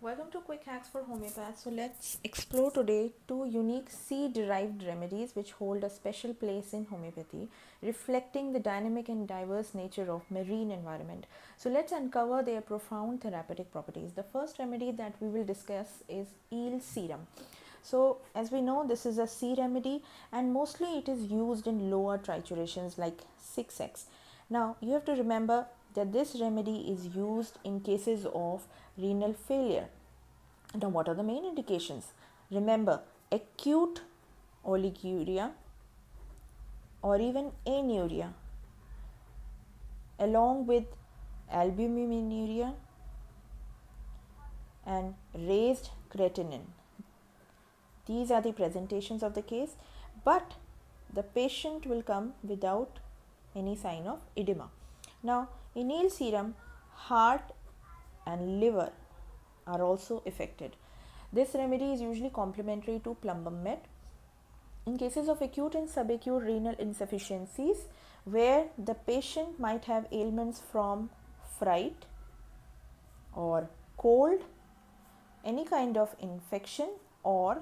Welcome to Quick Hacks for Homeopaths. So let's explore today two unique sea-derived remedies which hold a special place in homeopathy, reflecting the dynamic and diverse nature of marine environment. So let's uncover their profound therapeutic properties. The first remedy that we will discuss is eel serum. So as we know, this is a sea remedy and mostly it is used in lower triturations like 6x. Now you have to remember that this remedy is used in cases of renal failure. Now, what are the main indications? Remember, acute oliguria or even anuria, along with albuminuria and raised creatinine. These are the presentations of the case, but the patient will come without any sign of edema. Now, in eel serum, heart and liver are also affected. This remedy is usually complementary to plumbum met. In cases of acute and subacute renal insufficiencies, where the patient might have ailments from fright or cold, any kind of infection or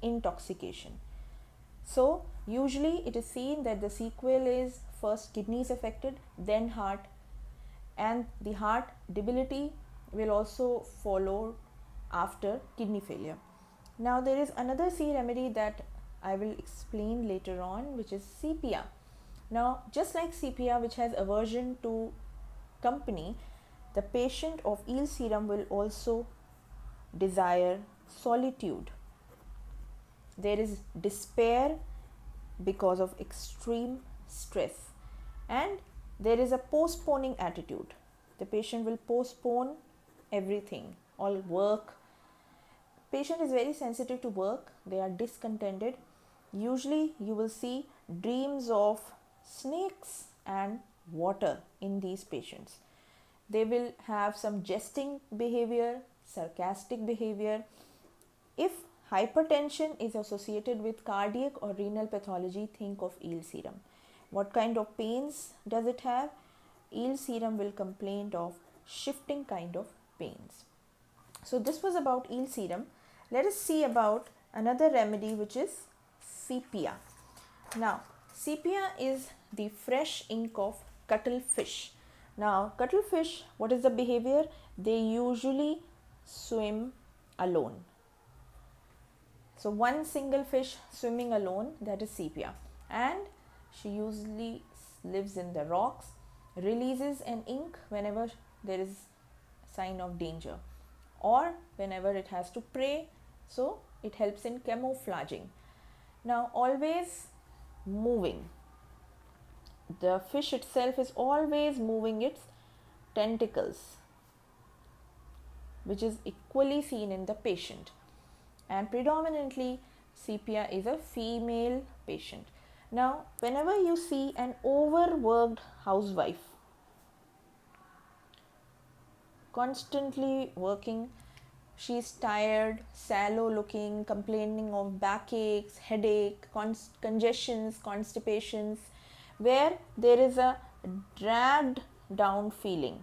intoxication. So usually it is seen that the sequel is first kidneys affected, then heart, and the heart debility will also follow after kidney failure. Now there is another sea remedy that I will explain later on, which is sepia. Now just like sepia, which has aversion to company, the patient of eel serum will also desire solitude. There is despair because of extreme stress, and there is a postponing attitude. The patient will postpone everything, all work. Patient is very sensitive to work, they are discontented. Usually you will see dreams of snakes and water in these patients. They will have some jesting behavior, sarcastic behavior. If hypertension is associated with cardiac or renal pathology, think of eel serum. What kind of pains does it have? Eel serum will complain of shifting kind of pains. So this was about eel serum. Let us see about another remedy, which is sepia. Now sepia is the fresh ink of cuttlefish. Now cuttlefish, what is the behavior? They usually swim alone. So one single fish swimming alone, that is sepia, and she usually lives in the rocks, releases an ink whenever there is sign of danger or whenever it has to prey, so it helps in camouflaging. Now always moving, the fish itself is always moving its tentacles, which is equally seen in the patient, and predominantly sepia is a female patient. Now whenever you see an overworked housewife constantly working, she is tired, sallow looking, complaining of backaches, headache, congestions, constipations, where there is a dragged down feeling,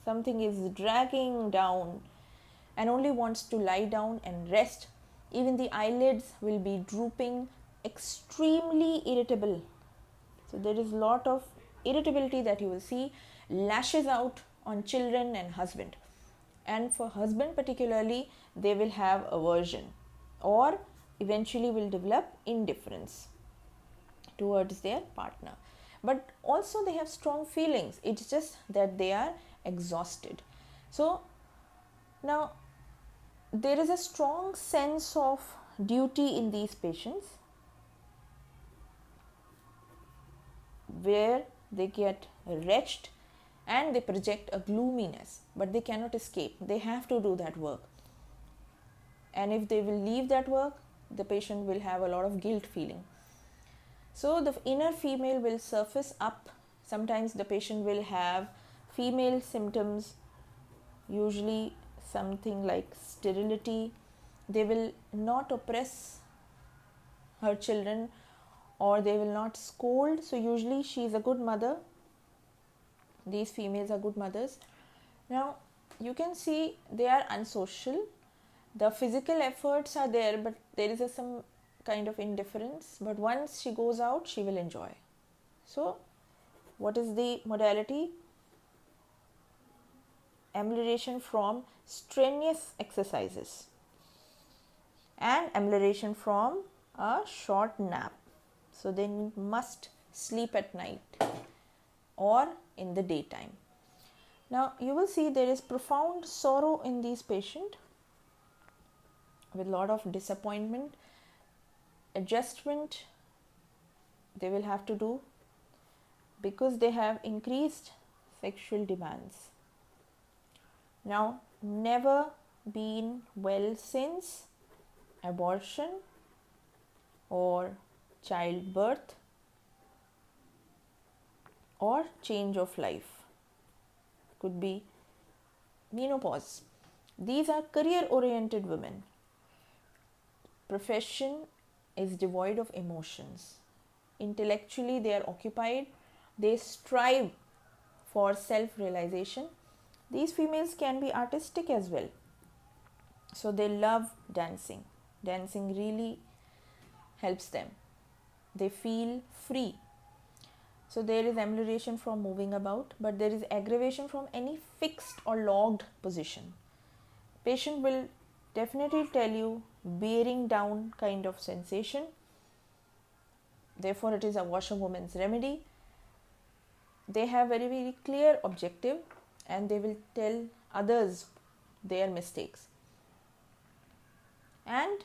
something is dragging down and only wants to lie down and rest. Even the eyelids will be drooping, extremely irritable. So there is a lot of irritability that you will see, lashes out on children and husband. And for husband particularly, they will have aversion or eventually will develop indifference towards their partner. But also they have strong feelings. It's just that they are exhausted. So now there is a strong sense of duty in these patients, where they get wretched and they project a gloominess, but they cannot escape. They have to do that work. And if they will leave that work, the patient will have a lot of guilt feeling. So the inner female will surface up. Sometimes the patient will have female symptoms, usually something like sterility. They will not oppress her children or they will not scold. So usually she is a good mother. These females are good mothers. Now you can see they are unsocial. The physical efforts are there, but there is some kind of indifference. But once she goes out, she will enjoy. So, what is the modality? Amelioration from strenuous exercises and amelioration from a short nap. So, they must sleep at night or in the daytime. Now, you will see there is profound sorrow in these patients with a lot of disappointment, adjustment they will have to do because they have increased sexual demands. Now, never been well since abortion or childbirth or change of life, could be menopause. These are career oriented women. Profession is devoid of emotions. Intellectually they are occupied, they strive for self realization. These females can be artistic as well, so they love dancing. Dancing really helps them, they feel free. So there is amelioration from moving about, but there is aggravation from any fixed or locked position. Patient will definitely tell you bearing down kind of sensation. Therefore, it is a washerwoman's remedy. They have very clear objective and they will tell others their mistakes. And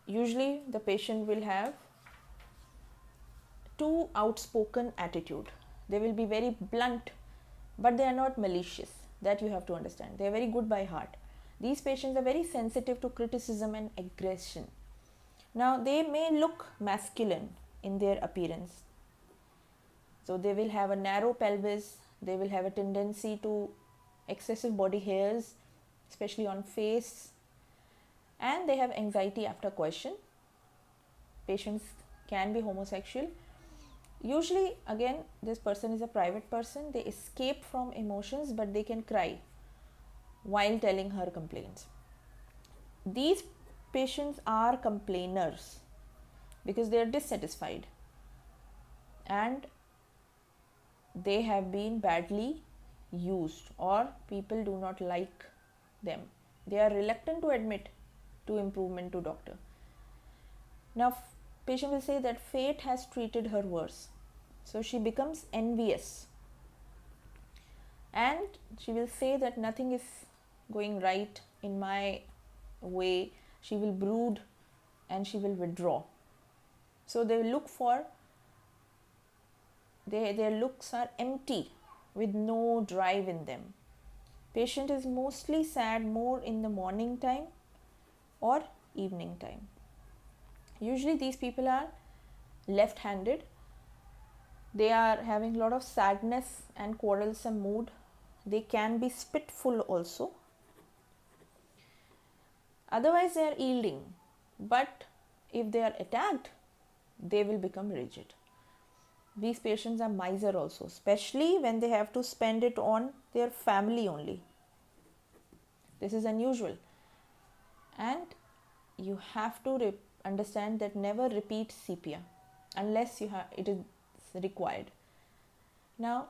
usually the patient will have too outspoken attitude. They will be very blunt, but they are not malicious. That you have to understand. They are very good by heart. These patients are very sensitive to criticism and aggression. Now, they may look masculine in their appearance. So, they will have a narrow pelvis, they will have a tendency to excessive body hairs, especially on face, and they have anxiety after coition. Patients can be homosexual. Usually, again, this person is a private person, they escape from emotions, but they can cry while telling her complaints. These patients are complainers because they are dissatisfied and they have been badly used or people do not like them. They are reluctant to admit to improvement to doctor. Now, patient will say that fate has treated her worse. So she becomes envious and she will say that nothing is going right in my way. She will brood and she will withdraw. So they look for, their looks are empty with no drive in them. Patient is mostly sad more in the morning time or evening time. Usually these people are left-handed. They are having a lot of sadness and quarrelsome mood. They can be spiteful also. Otherwise they are yielding, but if they are attacked, they will become rigid. These patients are miser also, especially when they have to spend it on their family only. This is unusual. And you have to understand that never repeat sepia unless it is required. Now,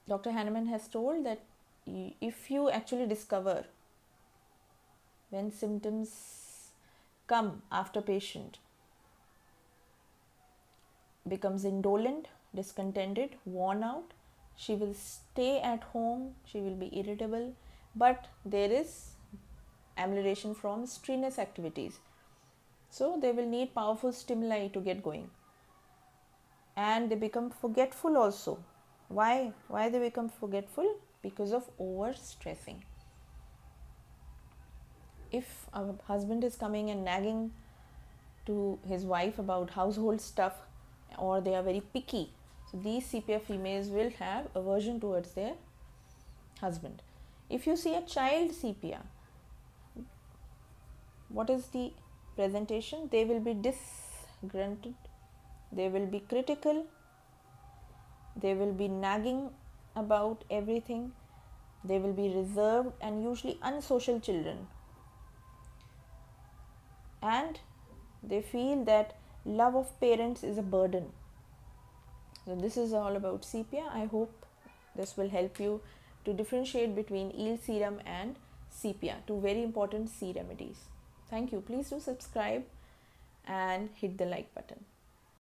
Dr. Hahnemann has told that if you actually discover when symptoms come after patient becomes indolent, discontented, worn out, she will stay at home, she will be irritable, but there is amelioration from strenuous activities. So they will need powerful stimuli to get going. And they become forgetful also. Why they become forgetful? Because of over stressing. If a husband is coming and nagging to his wife about household stuff, or they are very picky, so these sepia females will have aversion towards their husband. If you see a child sepia, what is the presentation? They will be disgruntled, they will be critical, they will be nagging about everything, They will be reserved and usually unsocial children, and they feel that love of parents is a burden. So this is all about sepia. I hope this will help you to differentiate between eel serum and sepia, two very important C remedies. Thank you. Please do subscribe and hit the like button.